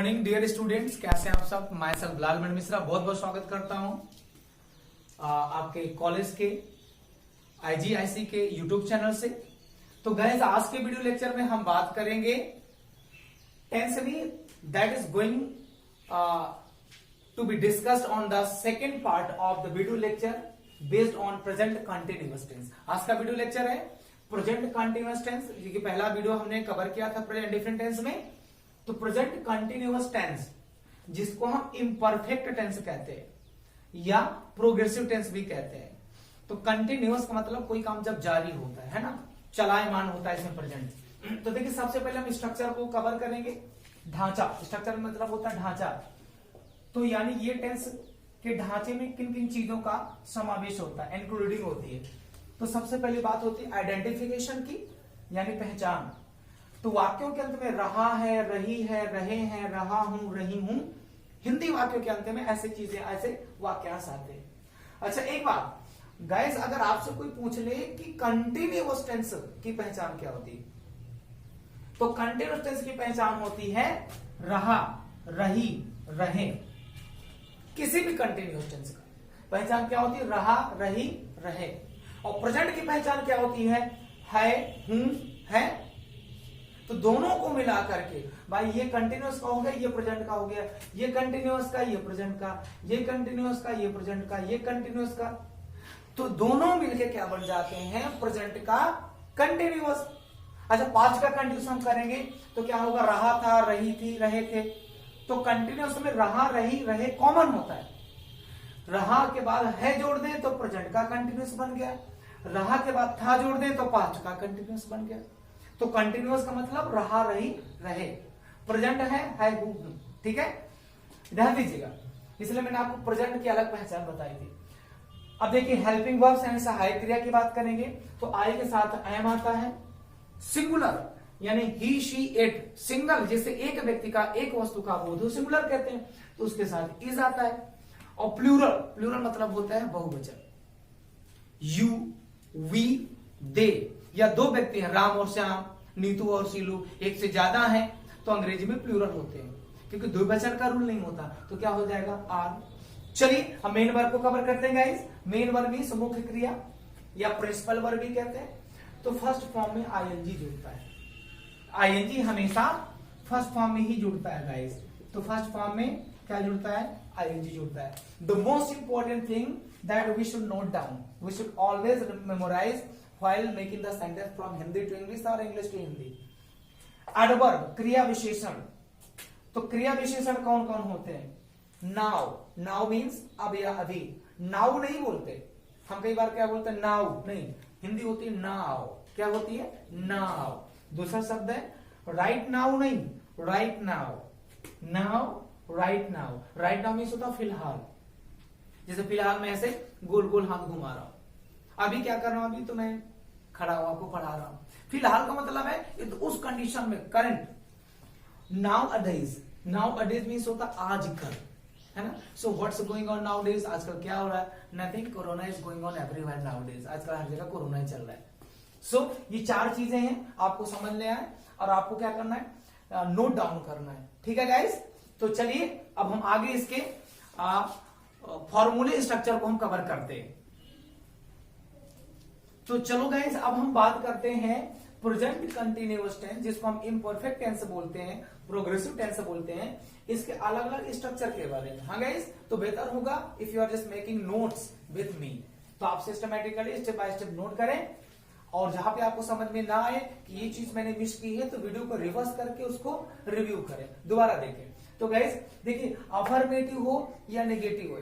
Morning dear students, कैसे हैं आप सब। मैं सेल्फ बिलाल मिश्रा बहुत बहुत स्वागत करता हूं आपके कॉलेज के IGIC के यूट्यूब चैनल से। तो गाइस, आज के वीडियो लेक्चर में हम बात करेंगे tensely that is going to be discussed on the second part of the video lecture based on present continuous tense. आज का वीडियो लेक्चर है प्रेजेंट कंटिन्यूअस टेंस। ये पहला वीडियो हमने कवर किया था प्रेजेंट डिफरेंट टेंस में। तो प्रेजेंट कंटिन्यूअस टेंस, जिसको हम इम्परफेक्ट टेंस कहते हैं या प्रोग्रेसिव टेंस भी कहते हैं। तो कंटिन्यूअस का मतलब कोई काम जब जारी होता है ना, चलायमान होता है इसमें प्रेजेंट। तो देखिए, सबसे पहले हम स्ट्रक्चर को कवर करेंगे। ढांचा, स्ट्रक्चर मतलब होता है ढांचा। तो यानी ये टेंस के ढांचे में किन किन चीजों का समावेश होता है, इंक्लूडिंग होती है। तो सबसे पहली बात होती है आइडेंटिफिकेशन की, यानी पहचान। तो वाक्यों के अंत में रहा है, रही है, रहे हैं, रहा हूं, रही हूं, हिंदी वाक्यों के अंत में ऐसे चीजें, ऐसे वाक्यांश आते हैं। अच्छा, एक बात गाइस, अगर आपसे कोई पूछ ले कि कंटिन्यूअस टेंस की पहचान क्या होती है, तो कंटिन्यूअस टेंस की पहचान होती है रहा, रही, रहे। किसी भी कंटिन्यूअस टेंस का पहचान क्या होती है? रहा, रही, रहे। और प्रेजेंट की पहचान क्या होती है? हूं, है। तो दोनों को मिला करके भाई, ये कंटिन्यूअस का हो गया, ये प्रेजेंट का हो गया, ये कंटिन्यूअस का, ये प्रेजेंट का, ये कंटिन्यूअस का, ये प्रेजेंट का, ये कंटिन्यूअस का। तो दोनों मिलके क्या बन जाते हैं? प्रेजेंट का कंटिन्यूअस। अच्छा, पास्ट का कंटिन्यूअस हम करेंगे तो क्या होगा? रहा था, रही थी, रहे थे। तो कंटिन्यूअस में रहा, रही, रहे कॉमन होता है। रहा के बाद है जोड़ दें तो प्रेजेंट का कंटिन्यूअस बन गया। रहा के बाद था जोड़ दें तो पास्ट का कंटिन्यूअस बन गया। तो कंटिन्यूअस का मतलब रहा, रही, रहे। प्रेजेंट है हूं। ठीक है, ध्यान दीजिएगा, इसलिए मैंने आपको प्रेजेंट की अलग पहचान बताई थी। अब देखिए, हेल्पिंग वर्ब्स यानी सहायक क्रिया की बात करेंगे तो आई के साथ एम आता है। सिंगुलर यानी ही, शी, इट, सिंगल जैसे एक व्यक्ति का, एक वस्तु का बोध सिंगुलर कहते हैं, तो उसके साथ इज आता है। और प्लूरल, प्लूरल मतलब होता है बहुवचन। यू, वी, दे, या दो व्यक्ति हैं, राम और श्याम, नीतू और शीलू, एक से ज्यादा हैं, तो अंग्रेजी में प्लूरल होते हैं, क्योंकि द्विवचन का रूल नहीं होता। तो क्या हो जाएगा? आर। चलिए, हम मेन वर्ब को कवर करते हैं गाइस। मेन वर्ब ही मुख्य क्रिया या प्रिंसिपल वर्ब भी कहते हैं। तो फर्स्ट फॉर्म में आईएनजी जुड़ता है। आईएनजी हमेशा फर्स्ट फॉर्म में ही जुड़ता है गाइस। तो फर्स्ट फॉर्म में क्या जुड़ता है? आईएनजी जुड़ता है। The most important thing that we should note down, we should always memorize while making the sentence from Hindi to English or English to Hindi. Adverb, क्रिया विशेषण। तो क्रिया विशेषण कौन कौन होते हैं? नाउ, नाउ मीन्स अब या अभी। नाउ नहीं बोलते हम, कई बार क्या बोलते हैं? नाउ नहीं, हिंदी होती है नाउ। क्या होती है? नाउ। दूसरा शब्द है राइट नाउ, नहीं, right now. Now, right now. Right now means होता फिलहाल। जैसे फिलहाल मैं ऐसे गोल गोल हाथ घुमा रहा हूं। अभी क्या कर रहा हूं? अभी तो मैं खड़ा हुआ आपको पढ़ा रहा हूं। फिलहाल का मतलब है तो उस कंडीशन में, करंट। नाउ अडेज, नाउ अडेज मीन्स होता आजकल, है ना। So what's going on now days, आजकल क्या हो रहा है? Nothing, corona is going on everywhere now days. आजकल हर जगह कोरोना ही चल रहा है। सो ये चार चीजें हैं, आपको समझ लेना है और आपको क्या करना है? नोट डाउन करना है। ठीक है गाइस, तो चलिए अब हम आगे इसके फॉर्मूले स्ट्रक्चर को हम कवर करते हैं। तो चलो गाइस, अब हम बात करते हैं प्रेजेंट कंटिन्यूअस टेंस, जिसको हम इम्परफेक्ट टेंस बोलते हैं, प्रोग्रेसिव टेंस बोलते हैं, इसके अलग अलग स्ट्रक्चर के बारे में। हाँ गाइस, तो बेहतर होगा if you are just making notes with me, तो आप systematically step by step note करें। और जहां पे आपको समझ में ना आए कि ये चीज मैंने मिस की है, तो वीडियो को रिवर्स करके उसको रिव्यू करें, दोबारा देखें। तो गाइस देखिए, अफर्मेटिव हो या नेगेटिव हो,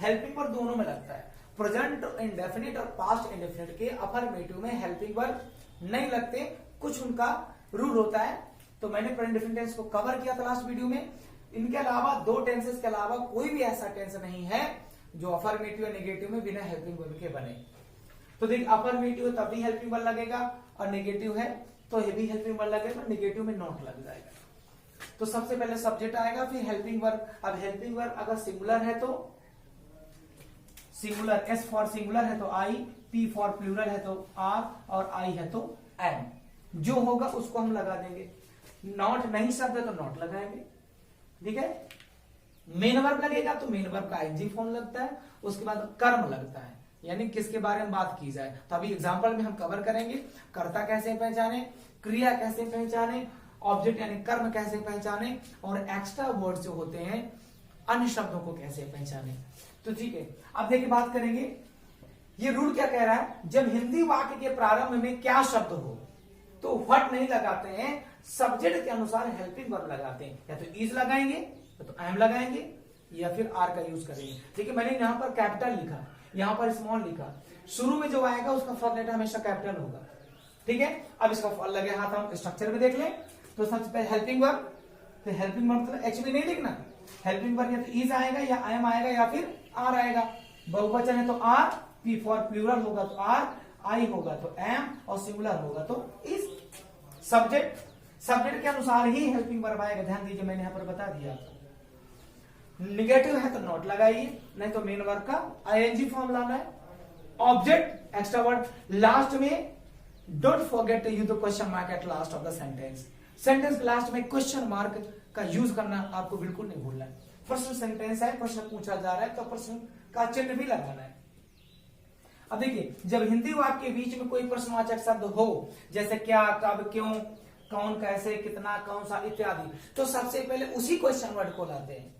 हेल्पिंग वर्ब दोनों में लगता है। प्रेजेंट इंडेफिनिट और पास्ट इंडेफिनिट के अफर्मेटिव में हेल्पिंग वर्ब नहीं लगते, कुछ उनका रूल होता है। तो मैंने प्रेजेंट इंडेफिनिट टेंस को कवर किया था लास्ट वीडियो में। इनके अलावा, दो टेंसेस के अलावा कोई भी ऐसा टेंस नहीं है जो अफर्मेटिव या नेगेटिव में बिना हेल्पिंग वर्ब के बने। तो देख, अफर्मेटिव है तब भी हेल्पिंग वर्ब लगेगा, और नेगेटिव है तो भी हेल्पिंग वर्ब लगेगा, नेगेटिव में नॉट लग जाएगा। तो सबसे पहले सब्जेक्ट आएगा, फिर हेल्पिंग वर्ब। अब हेल्पिंग वर्ब अगर सिंगुलर है तो सिंगुलर, एस फॉर सिंगुलर है तो आई, पी फॉर प्लूरल है तो आर, और आई है तो एम। जो होगा उसको हम लगा देंगे। नॉट नहीं शब्द है तो नॉट लगाएंगे, ठीक है। मेन वर्ब लगेगा तो मेन वर्ब का आईएनजी फॉर्म लगता है, उसके बाद कर्म लगता है, यानी किसके बारे में बात की जाए। तो अभी एग्जांपल में हम कवर करेंगे कर्ता कैसे पहचाने, क्रिया कैसे पहचाने, ऑब्जेक्ट यानी कर्म कैसे पहचाने, और एक्स्ट्रा वर्ड जो होते हैं अन्य शब्दों को कैसे पहचाने। तो ठीक है, अब देखिए बात करेंगे ये रूल क्या कह रहा है। जब हिंदी वाक्य के प्रारंभ में क्या शब्द हो तो व्हाट नहीं लगाते हैं, सब्जेक्ट के अनुसार हेल्पिंग वर्ब लगाते हैं, या तो इज लगाएंगे या तो एम लगाएंगे या फिर आर का यूज करेंगे। देखिए मैंने यहाँ पर कैपिटल लिखा, यहाँ पर स्मॉल लिखा, शुरू में जो आएगा उसका फर्स्ट लेटर हमेशा कैपिटल होगा, ठीक है। अब इसका फल लगे हाथ हम स्ट्रक्चर में देख लें तो सबसे पहले हेल्पिंग वर्ब, तो हेल्पिंग वर्ब मतलब एच भी नहीं लिखना, हेल्पिंग वर्ब या तो इज आएगा या एम आएगा या फिर आर आएगा। बहुवचन है तो आर, पी फॉर प्लूरल होगा तो आर, आई होगा तो एम और सिंगुलर होगा तो इज। सब्जेक्ट के अनुसार ही हेल्पिंग वर्ब आएगा, ध्यान दीजिए मैंने यहां पर बता दिया। निगेटिव है तो नॉट लगाइए, नहीं तो मेन वर्ब का आईएनजी फॉर्म लाना है। ऑब्जेक्ट एक्स्ट्रा वर्ड लास्ट में, don't forget to use the question mark at last of the sentence. Sentence के लास्ट में क्वेश्चन मार्क का यूज करना आपको बिल्कुल नहीं भूलना है। प्रश्न सेंटेंस है, प्रश्न पूछा जा रहा है तो प्रश्न का चिन्ह भी लगाना है। अब देखिए जब हिंदी वाक्य के बीच में कोई प्रश्नवाचक शब्द हो, जैसे क्या, कब, क्यों, कौन, कैसे, कितना, कौन सा इत्यादि, तो सबसे पहले उसी क्वेश्चन वर्ड को लाते हैं।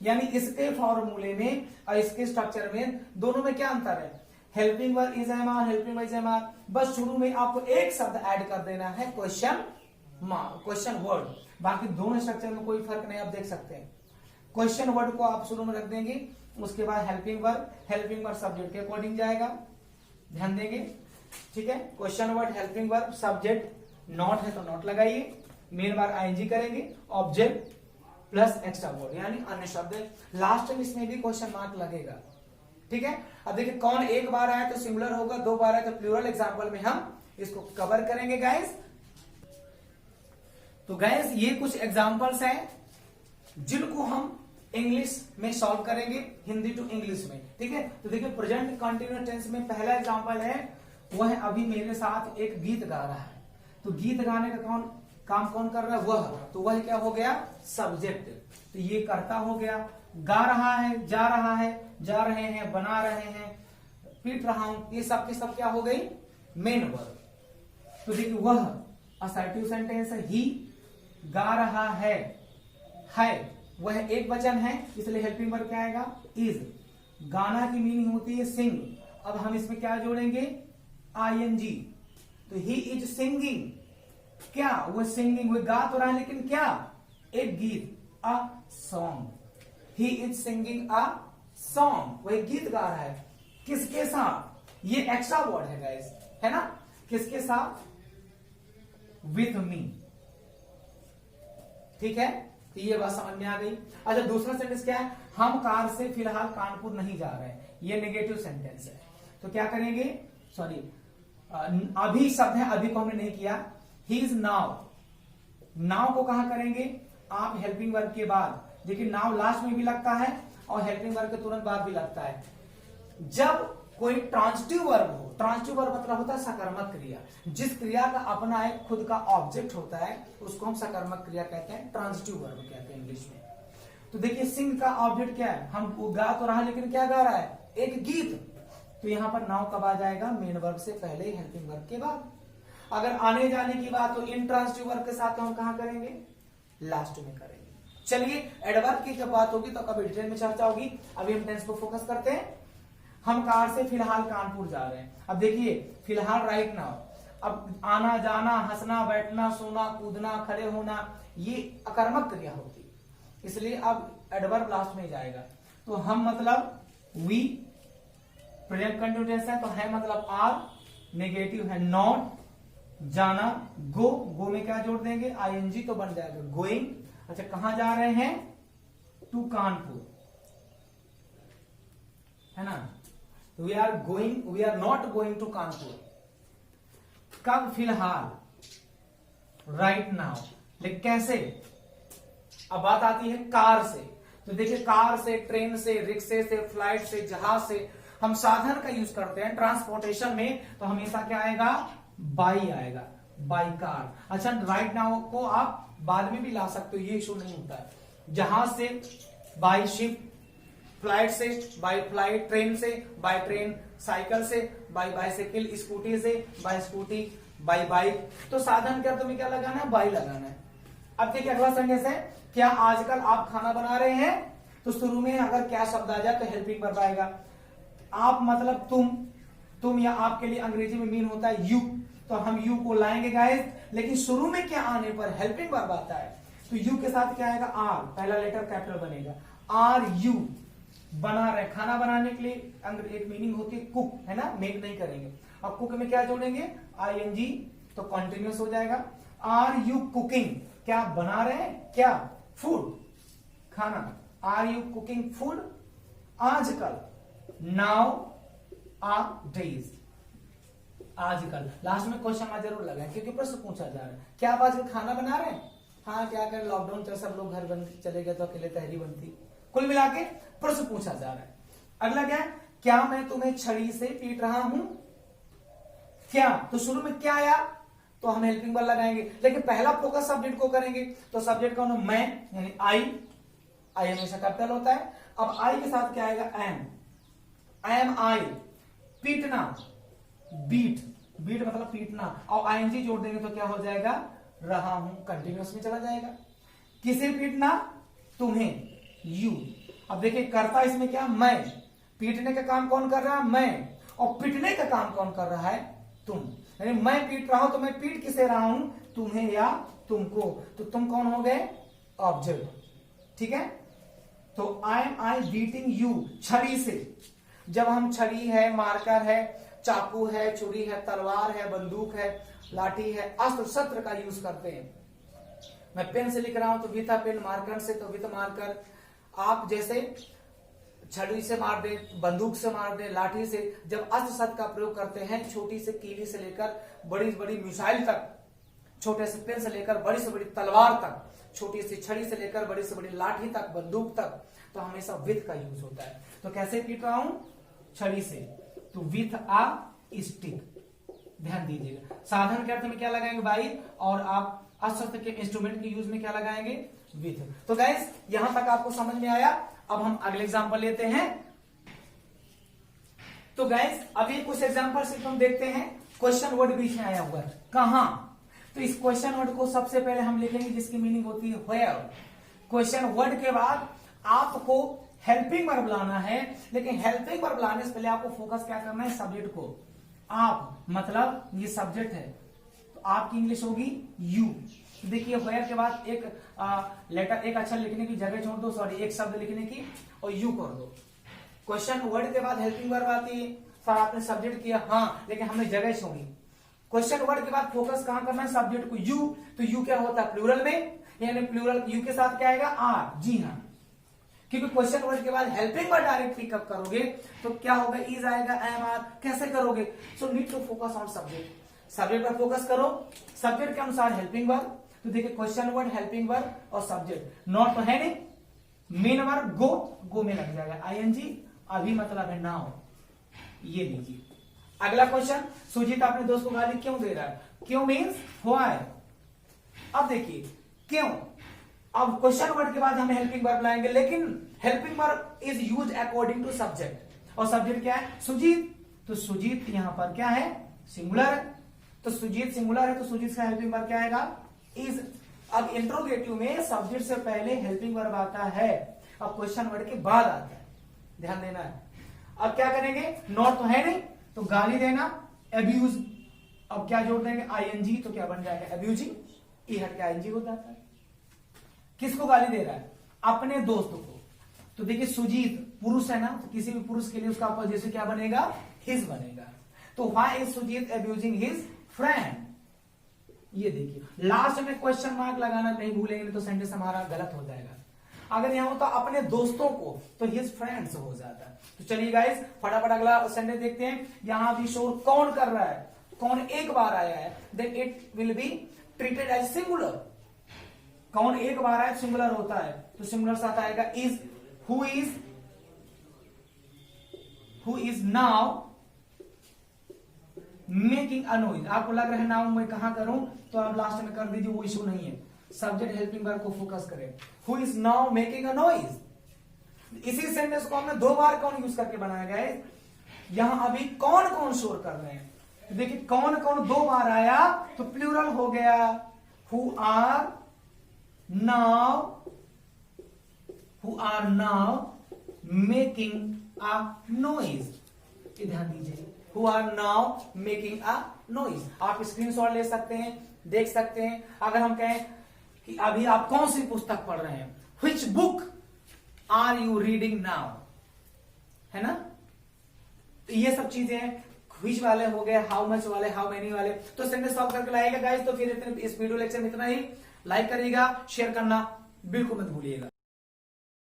यानी इसके फॉर्मूले में और इसके स्ट्रक्चर में दोनों में क्या अंतर है, helping verb is am are, helping verb is am are, बस शुरू में आपको एक शब्द ऐड कर देना है क्वेश्चन वर्ड, बाकी दोनों स्ट्रक्चर में कोई फर्क नहीं, आप देख सकते हैं। क्वेश्चन वर्ड को आप शुरू में रख देंगे, उसके बाद हेल्पिंग वर्ब सब्जेक्ट के अकॉर्डिंग जाएगा, ध्यान देंगे, ठीक है। Question word, helping verb, subject not है तो नॉट लगाइए, मेन वर्ब आईएनजी करेंगे, ऑब्जेक्ट प्लस एक्स्ट्रा वर्ड यानी अन्य शब्द, लास्ट में इसमें भी क्वेश्चन मार्क लगेगा, ठीक है। अब देखिए कौन एक बार आया तो सिंगुलर होगा, दो बार आया तो प्लूरल। एग्जांपल में हम इसको कवर करेंगे गाइस। तो गाइस ये कुछ एग्जांपल्स हैं जिनको हम इंग्लिश में सॉल्व करेंगे, हिंदी टू इंग्लिश में, ठीक है। तो देखिए प्रेजेंट कंटिन्यूअस टेंस में पहला एग्जांपल है, वह अभी मेरे साथ एक गीत गा रहा है। तो गीत गाने का काम कौन कर रहा है, वह, तो वह क्या हो गया, सब्जेक्ट। तो ये कर्ता हो गया, गा रहा है, जा रहा है, जा रहे हैं, बना रहे हैं, पीट रहा हूं, ये सब के सब क्या हो गई, मेन वर्ब। तो देखिए वह असर्टिव सेंटेंस है, ही गा रहा है, वह एक वचन है इसलिए हेल्पिंग वर्ब क्या आएगा, इज। गाना की मीनिंग होती है सिंग, अब हम इसमें क्या जोड़ेंगे, आईएनजी। तो ही इज सिंगिंग, क्या, वो सिंगिंग, वो गा तो रहा है लेकिन क्या, एक गीत, a song. He is singing a song, वो एक गीत गा रहा है, किसके साथ, ये एक्स्ट्रा वर्ड है गाइस, है ना, किसके साथ, विथ मी, ठीक है। तो ये बात समझ में आ गई। अच्छा दूसरा सेंटेंस क्या है, हम कार से फिलहाल कानपुर नहीं जा रहे हैं, ये नेगेटिव सेंटेंस है। तो क्या करेंगे, सॉरी अभी शब्द है, अभी को हमने नहीं किया, ही इज नाउ, नाउ को कहां करेंगे आप, हेल्पिंग वर्ब के बाद। देखिए नाउ लास्ट में भी लगता है और हेल्पिंग वर्ब के तुरंत बाद भी लगता है। जब कोई ट्रांजिटिव वर्ब हो, ट्रांजिटिव वर्ब मतलब होता है सकर्मक क्रिया, जिस क्रिया का अपना एक खुद का ऑब्जेक्ट होता है उसको हम सकर्मक क्रिया कहते हैं, ट्रांजिटिव वर्ब कहते हैं इंग्लिश में। तो देखिए सिंग का ऑब्जेक्ट क्या है, हम वो गा तो रहा लेकिन क्या गा रहा है, एक गीत। तो यहां पर नाउ कब आ जाएगा, मेन वर्ब से पहले, हेल्पिंग वर्ब के बाद। अगर आने जाने की बात हो इन ट्रांजिटिव वर्ब के साथ तो हम कहां करेंगे, लास्ट में करेंगे। चलिए एडवर्ब की जब बात होगी तो कभी डिटेल में चर्चा होगी, अभी हम टेंस को फोकस करते हैं। हम कार से फिलहाल कानपुर जा रहे हैं, अब देखिए फिलहाल राइट नाउ, अब आना जाना, हंसना, बैठना, सोना, कूदना, खड़े होना, ये अकर्मक क्रिया होती, इसलिए अब एडवर्ब लास्ट में जाएगा। तो हम मतलब वी, प्रेजेंट कंटिन्यूअस है तो है मतलब आर, नेगेटिव है नॉट, जाना, गो में क्या जोड़ देंगे, आईएनजी, तो बन जाएगा गोइंग। अच्छा कहां जा रहे हैं, टू कानपुर, है ना, we are not going to Kanpur. कब, फिलहाल, राइट नाउ, लेकिन कैसे, अब बात आती है कार से। तो देखिए कार से, ट्रेन से, रिक्शे से, फ्लाइट से, जहाज से, हम साधन का यूज करते हैं ट्रांसपोर्टेशन में, तो हमेशा क्या आएगा, बाई आएगा, बाई कार। अच्छा राइट नाउ को आप बाद में भी ला सकते हो, ये इशू नहीं होता है। जहाज से, बाय शिप, फ्लाइट से, बाय फ्लाइट, ट्रेन से, बाय ट्रेन, साइकिल से, बाय बाइसाइकिल, स्कूटी से, बाय स्कूटी, बाय बाइक। तो साधन क्या तुम्हें क्या लगाना है? बाय लगाना है। अब देखिए अगला सेंटेंस है, क्या आजकल आप खाना बना रहे हैं? तो शुरू में अगर क्या शब्द आ जाए तो हेल्पिंग वर्ब आएगा। आप मतलब तुम या आपके लिए अंग्रेजी में मीन होता है यू, तो हम यू को लाएंगे गाइस, लेकिन शुरू में क्या आने पर हेल्पिंग वर्ब आता है तो यू के साथ क्या आएगा? आर, पहला लेटर कैपिटल बनेगा। आर यू बना रहे, खाना बनाने के लिए एक मीनिंग होती है कुक, है ना, मेक नहीं करेंगे। अब कुक में क्या जोड़ेंगे? आईएनजी, तो कॉन्टिन्यूस हो जाएगा। आर यू कुकिंग, क्या बना रहे हैं? क्या? फूड, खाना। Are you cooking food? आजकल, नाउ आर डेज, आजकल। लास्ट में क्वेश्चन मार्क जरूर लगाएं क्योंकि प्रश्न पूछा जा रहा है। क्या आप आजकल खाना बना रहे हैं? हाँ, क्या करें, लॉकडाउन चल, सब लोग घर बंद चले गए तो अकेले तहरी बनती। कुल मिला के प्रश्न पूछा जा रहा है। अगला क्या है? क्या मैं तुम्हें छड़ी से पीट रहा हूं? क्या, तो शुरू में क्या आया तो हम हेल्पिंग वर्ब लगाएंगे, लेकिन पहला फोकस सब्जेक्ट को करेंगे। तो सब्जेक्ट कौन है? मैं, यानी आई हमेशा कैपिटल होता है। अब आई के साथ क्या आएगा? एम आई, पीटना, बीट, बीट मतलब पीटना, और आईएनजी जोड़ देंगे तो क्या हो जाएगा? रहा हूं, कंटिन्यूअस में चला जाएगा। किसे पीटना? तुम्हें, यू। अब देखिए करता इसमें क्या? मैं। पीटने का काम कौन कर रहा है? मैं। और पीटने का काम कौन कर रहा है? तुम। यानी मैं पीट रहा हूं तो मैं पीट किसे रहा हूं? तुम्हें या तुमको। तो तुम कौन हो गए? ऑब्जेक्ट। ठीक है, तो आई बीटिंग यू, छड़ी से। जब हम छड़ी है, मार्कर है, चाकू है, छुरी है, तलवार है, बंदूक है, लाठी है, अस्त्र शस्त्र का यूज करते हैं। मैं पेन से लिख रहा हूं तो विथ अ पेन, मार्कर से तो विथ मार्कर। आप जैसे छड़ी से मार दे, बंदूक से मार दे, लाठी से। जब अस्त्र शस्त्र का प्रयोग करते हैं, छोटी से कीली से लेकर बड़ी बड़ी मिसाइल तक, छोटे से पेन से लेकर बड़ी से बड़ी तलवार तक, छोटी सी छड़ी से लेकर बड़ी से बड़ी लाठी तक, बंदूक तक, तो हमेशा विथ का यूज होता है। तो कैसे पीट रहा हूं? छड़ी से, तो विथ आ स्टिक। ध्यान दीजिएगा, साधन के अर्थ में क्या लगाएंगे? बाई, और आप अस्त्र के इंस्ट्रूमेंट के यूज में क्या लगाएंगे? विथ। तो गाइस यहां तक आपको समझ में आया। अब हम अगले एग्जांपल लेते हैं। तो गाइस अभी कुछ एग्जांपल सिर्फ हम देखते हैं। क्वेश्चन वर्ड बीच में आया हुआ है, कहां? तो इस क्वेश्चन वर्ड को सबसे पहले हम लिखेंगे जिसकी मीनिंग होती है वेयर। क्वेश्चन वर्ड के बाद आपको हेल्पिंग वर्ब लाना है, लेकिन हेल्पिंग वर्ब लाने से पहले आपको फोकस क्या करना है? सब्जेक्ट को। आप मतलब ये सब्जेक्ट है, तो आपकी इंग्लिश होगी यू। देखिए वेयर के बाद एक लेटर, एक अक्षर लिखने की जगह छोड़ दो, सॉरी एक शब्द लिखने की, और यू कर दो। क्वेश्चन वर्ड के बाद हेल्पिंग वर्ब आती है। सर आपने सब्जेक्ट किया, हाँ, लेकिन हमने जगह छोड़ी। क्वेश्चन वर्ड के बाद फोकस कहां करना है? सब्जेक्ट को, यू। तो यू क्या होता है? प्लूरल में, यानी प्लूरल यू के साथ क्या आएगा? आर। जी हाँ, क्योंकि क्वेश्चन वर्ड के बाद हेल्पिंग वर्ड डायरेक्ट पिकअप करोगे तो क्या होगा? इज आएगा, एम, आर। कैसे करोगे? So need to focus on subject. Subject पर फोकस करो, सब्जेक्ट के अनुसार हेल्पिंग वर्ब। तो देखिए क्वेश्चन वर्ड, हेल्पिंग वर्ब और सब्जेक्ट। नॉट तो है नहीं, मेन वर्ब गो, गो में लग जाएगा आईएनजी। अभी मतलब है नाउ। ये लीजिए अगला क्वेश्चन। सुजीत अपने दोस्त को गाली क्यों दे रहा है? क्यों मीन्स व्हाई। अब देखिए क्यों, अब क्वेश्चन वर्ड के बाद हम हेल्पिंग वर्ब लाएंगे, लेकिन helping verb is use according to subject. और सब्जेक्ट क्या है? सुजीत। तो सुजीत यहां पर क्या है? सिंगुलर है। तो सुजीत सिंगुलर है, तो सुजीत का हेल्पिंग वर्ब क्या आएगा? इज। अब इंट्रोगेटिव में सब्जेक्ट से पहले हेल्पिंग वर्ब आता है, अब क्वेश्चन वर्ड के बाद आता है, ध्यान देना है। अब क्या करेंगे? नॉट तो है नहीं, तो गाली देना, एब्यूज। अब क्या जोड़ देंगे? आईएनजी, तो क्या बन जाएगा? एब्यूजिंग। ई हट के आईएनजी हो जाता है। किसको गाली दे रहा है? अपने दोस्त को। तो देखिए सुजीत पुरुष है ना, तो किसी भी पुरुष के लिए उसका अपोजिशन क्या बनेगा? हिज बनेगा। तो why is Sujeet abusing his friend? ये देखिए लास्ट में क्वेश्चन मार्क लगाना नहीं भूलेंगे तो सेंटेंस हमारा गलत हो जाएगा। अगर यहां होता अपने दोस्तों को तो हिज फ्रेंड्स हो जाता। तो चलिए गाइस फटाफट अगला सेंटेंस देखते हैं। यहां भी शोर कौन कर रहा है? कौन एक बार आया है, then it will be treated as singular. कौन एक बार आया सिंगुलर होता है, तो सिंगुलर साथ आएगा is. Who is now making a noise. आपको लग रहा है नाउ मैं कहां करूं, तो आप लास्ट में कर दीजिए, वो इशू नहीं है। सब्जेक्ट हेल्पिंग वर्ब को फोकस करें। Who is now making a noise. इसी सेंटेंस को हमने 2 बार कौन यूज करके बनाया गया है। यहां अभी कौन कौन शोर कर रहे हैं, देखिए कौन कौन 2 बार आया तो प्लूरल हो गया। Who are now making a noise. ये ध्यान दीजिए, who are now making a noise. आप स्क्रीनशॉट ले सकते हैं, देख सकते हैं। अगर हम कहें कि अभी आप कौन सी पुस्तक पढ़ रहे हैं, which book are you reading now, है ना। तो ये सब चीजें व्हिच वाले हो गए, हाउ मच वाले, हाउ मेनी वाले। तो सेंटेंस सॉल्व करके लाएगा गाइस। तो फिर इस वीडियो लेक्चर में इतना ही। लाइक करिएगा, शेयर करना बिल्कुल मत भूलिएगा।